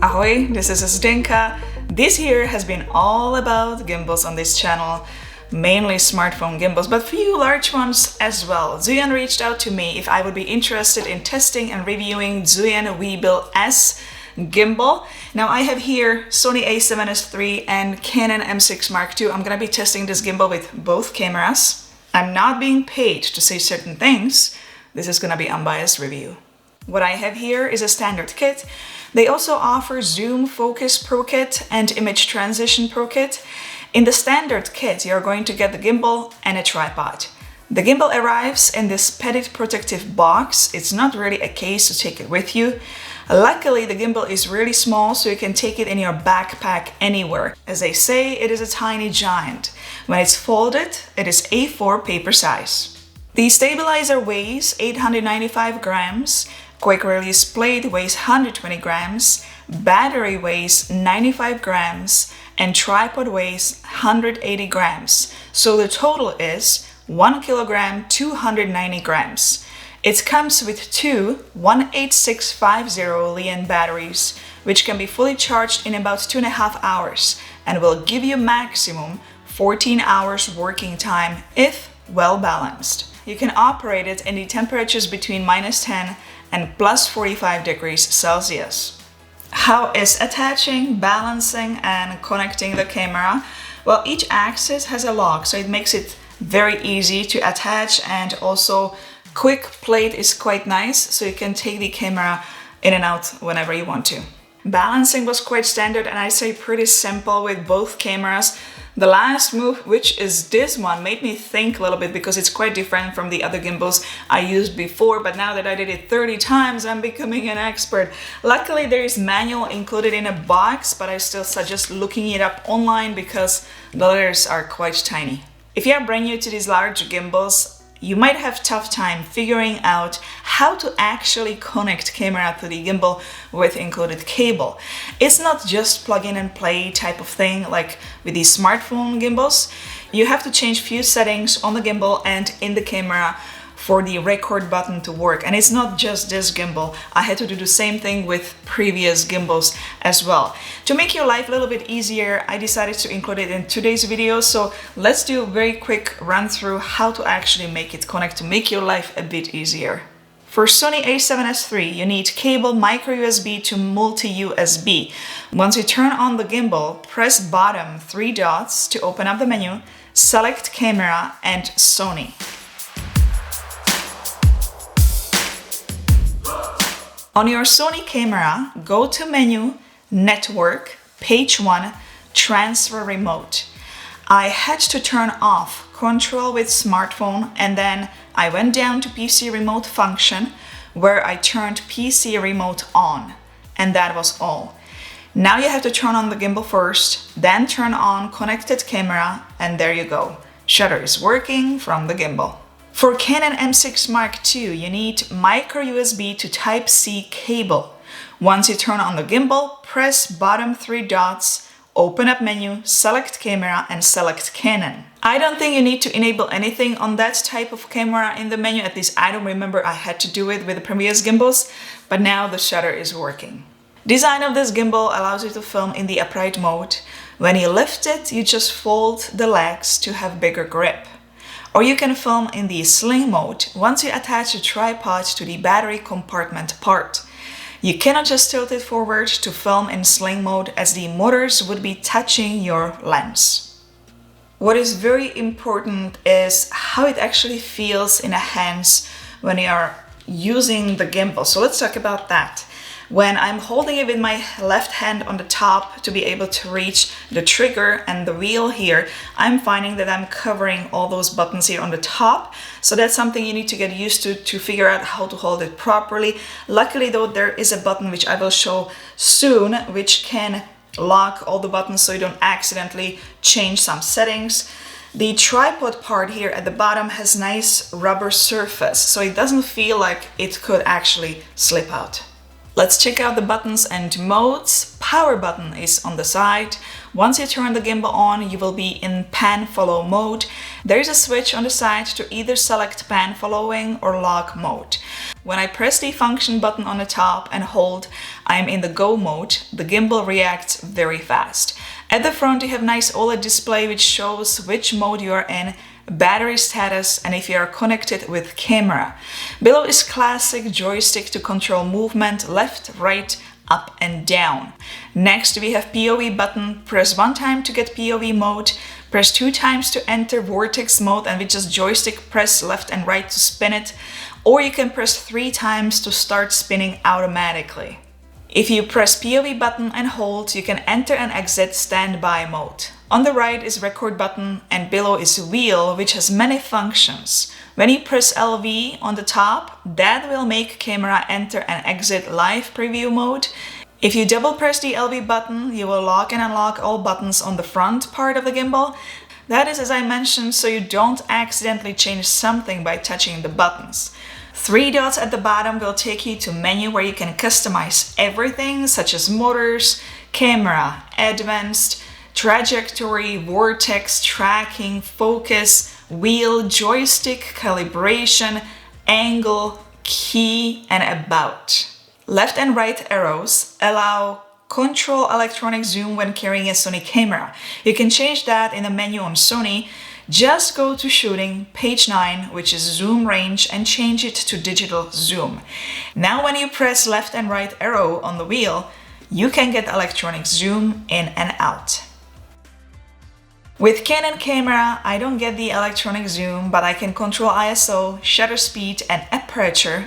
Ahoy, this is Zdenka. This year has been all about gimbals on this channel, mainly smartphone gimbals, but few large ones as well. Zhiyun reached out to me if I would be interested in testing and reviewing Zhiyun Weebill-S gimbal. Now I have here Sony A7S III and Canon M6 Mark II. I'm gonna be testing this gimbal with both cameras. I'm not being paid to say certain things. This is gonna be unbiased review. What I have here is a standard kit. They also offer Zoom Focus Pro Kit and Image Transition Pro Kit. In the standard kit, you're going to get the gimbal and a tripod. The gimbal arrives in this padded protective box. It's not really a case to take it with you. Luckily, the gimbal is really small, so you can take it in your backpack anywhere. As they say, it is a tiny giant. When it's folded, it is A4 paper size. The stabilizer weighs 895 grams. Quick release plate weighs 120 grams, battery weighs 95 grams, and tripod weighs 180 grams. So the total is 1 kilogram, 290 grams. It comes with two 18650 Li batteries, which can be fully charged in about 2.5 hours and will give you maximum 14 hours working time if well balanced. You can operate it in the temperatures between -10 and +45 degrees Celsius. How is attaching, balancing, and connecting the camera? Well, each axis has a lock, so it makes it very easy to attach, and also quick plate is quite nice, so you can take the camera in and out whenever you want to. Balancing was quite standard, and I'd say pretty simple with both cameras. The last move, which is this one, made me think a little bit because it's quite different from the other gimbals I used before, but now that I did it 30 times, I'm becoming an expert. Luckily, there is manual included in a box, but I still suggest looking it up online because the letters are quite tiny. If you are brand new to these large gimbals, you might have tough time figuring out how to actually connect camera to the gimbal with included cable. It's not just plug in and play type of thing like with these smartphone gimbals. You have to change few settings on the gimbal and in the camera for the record button to work. And it's not just this gimbal. I had to do the same thing with previous gimbals as well. To make your life a little bit easier, I decided to include it in today's video. So let's do a very quick run through how to actually make it connect to make your life a bit easier. For Sony A7S III, you need cable micro USB to multi-USB. Once you turn on the gimbal, press bottom 3 dots to open up the menu, select camera and Sony. On your Sony camera, go to menu, network, page 1, transfer remote. I had to turn off control with smartphone, and then I went down to PC remote function where I turned PC remote on, and that was all. Now you have to turn on the gimbal first, then turn on connected camera, and there you go. Shutter is working from the gimbal. For Canon M6 Mark II, you need micro USB to Type-C cable. Once you turn on the gimbal, press bottom 3 dots, open up menu, select camera and select Canon. I don't think you need to enable anything on that type of camera in the menu, at least I don't remember I had to do it with the previous gimbals, but now the shutter is working. Design of this gimbal allows you to film in the upright mode. When you lift it, you just fold the legs to have bigger grip. Or you can film in the sling mode once you attach the tripod to the battery compartment part. You cannot just tilt it forward to film in sling mode as the motors would be touching your lens. What is very important is how it actually feels in the hands when you are using the gimbal. So let's talk about that. When I'm holding it with my left hand on the top to be able to reach the trigger and the wheel here, I'm finding that I'm covering all those buttons here on the top. So that's something you need to get used to figure out how to hold it properly. Luckily though, there is a button which I will show soon, which can lock all the buttons so you don't accidentally change some settings. The tripod part here at the bottom has nice rubber surface, so it doesn't feel like it could actually slip out. Let's check out the buttons and modes. Power button is on the side. Once you turn the gimbal on, you will be in pan follow mode. There is a switch on the side to either select pan following or lock mode. When I press the function button on the top and hold, I am in the go mode. The gimbal reacts very fast. At the front, you have nice OLED display which shows which mode you are in, battery status, and if you are connected with camera. Below is classic joystick to control movement, left, right, up and down. Next we have POV button. Press 1 time to get POV mode, press 2 times to enter vortex mode, and with just joystick press left and right to spin it, or you can press 3 times to start spinning automatically. If you press POV button and hold, you can enter and exit standby mode. On the right is record button and below is wheel, which has many functions. When you press LV on the top, that will make camera enter and exit live preview mode. If you double press the LV button, you will lock and unlock all buttons on the front part of the gimbal. That is, as I mentioned, so you don't accidentally change something by touching the buttons. 3 dots at the bottom will take you to menu where you can customize everything such as motors, camera, advanced, trajectory, vortex, tracking, focus, wheel, joystick, calibration, angle, key, and about. Left and right arrows allow control electronic zoom when carrying a Sony camera. You can change that in the menu on Sony. Just go to shooting, page 9, which is zoom range, and change it to digital zoom. Now when you press left and right arrow on the wheel, you can get electronic zoom in and out. With Canon camera, I don't get the electronic zoom, but I can control ISO, shutter speed, and aperture.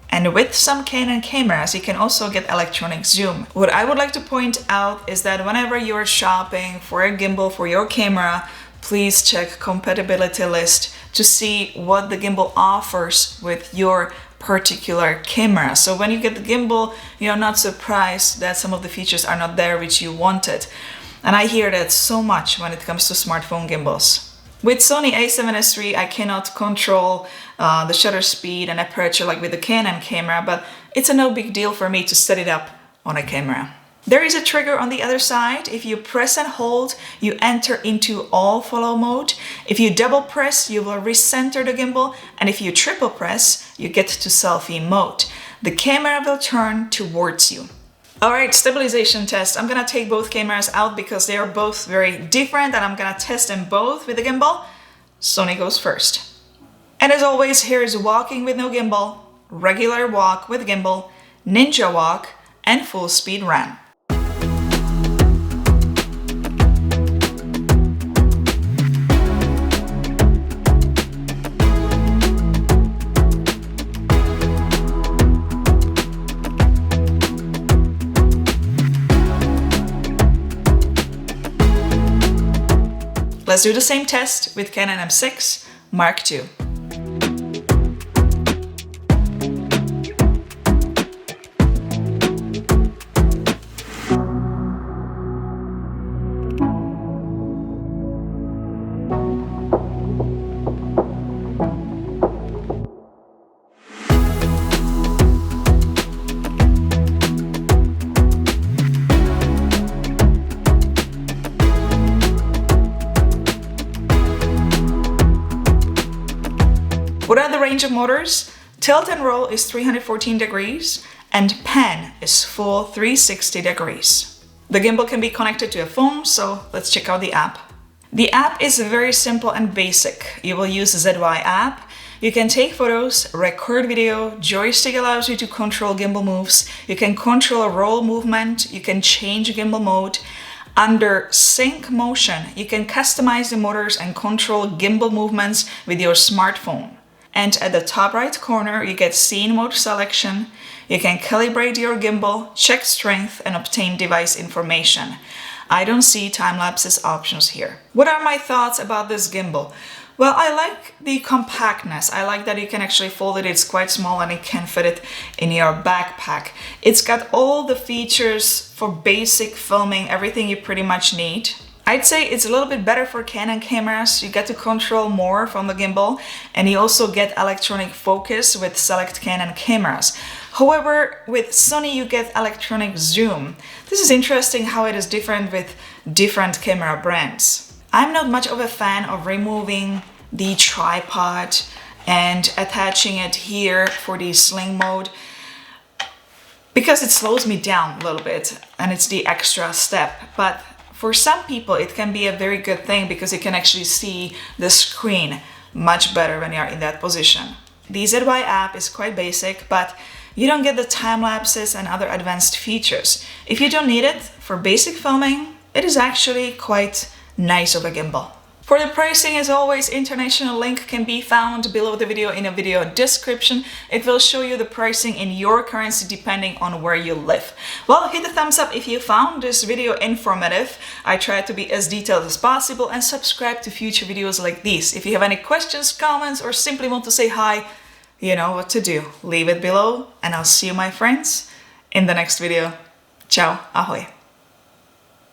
And with some Canon cameras, you can also get electronic zoom. What I would like to point out is that whenever you are shopping for a gimbal for your camera, please check compatibility list to see what the gimbal offers with your particular camera. So when you get the gimbal, you're not surprised that some of the features are not there which you wanted. And I hear that so much when it comes to smartphone gimbals. With Sony A7S III, I cannot control the shutter speed and aperture like with the Canon camera, but it's a no big deal for me to set it up on a camera. There is a trigger on the other side. If you press and hold, you enter into all follow mode. If you double press, you will recenter the gimbal, and if you triple press, you get to selfie mode. The camera will turn towards you. Alright, stabilization test. I'm gonna take both cameras out because they are both very different and I'm gonna test them both with the gimbal. Sony goes first. And as always, here is walking with no gimbal, regular walk with gimbal, ninja walk, and full speed run. Let's do the same test with Canon M6 Mark II. What are the range of motors? Tilt and roll is 314 degrees and pan is full 360 degrees. The gimbal can be connected to a phone, so let's check out the app. The app is very simple and basic. You will use ZY app. You can take photos, record video, joystick allows you to control gimbal moves, you can control roll movement, you can change gimbal mode. Under sync motion, you can customize the motors and control gimbal movements with your smartphone. And at the top right corner, you get scene mode selection. You can calibrate your gimbal, check strength, and obtain device information. I don't see time-lapses options here. What are my thoughts about this gimbal? Well, I like the compactness. I like that you can actually fold it. It's quite small and you can fit it in your backpack. It's got all the features for basic filming, everything you pretty much need. I'd say it's a little bit better for Canon cameras. You get to control more from the gimbal, and you also get electronic focus with select Canon cameras. However, with Sony you get electronic zoom. This is interesting how it is different with different camera brands. I'm not much of a fan of removing the tripod and attaching it here for the sling mode, because it slows me down a little bit and it's the extra step. But for some people it can be a very good thing because you can actually see the screen much better when you're in that position. The ZY app is quite basic, but you don't get the time lapses and other advanced features. If you don't need it for basic filming, it is actually quite nice of a gimbal. For the pricing, as always, international link can be found below the video in a video description. It will show you the pricing in your currency depending on where you live. Well, hit the thumbs up if you found this video informative. I try to be as detailed as possible, and subscribe to future videos like these. If you have any questions, comments, or simply want to say hi, you know what to do. Leave it below, and I'll see you, my friends, in the next video. Ciao, ahoy.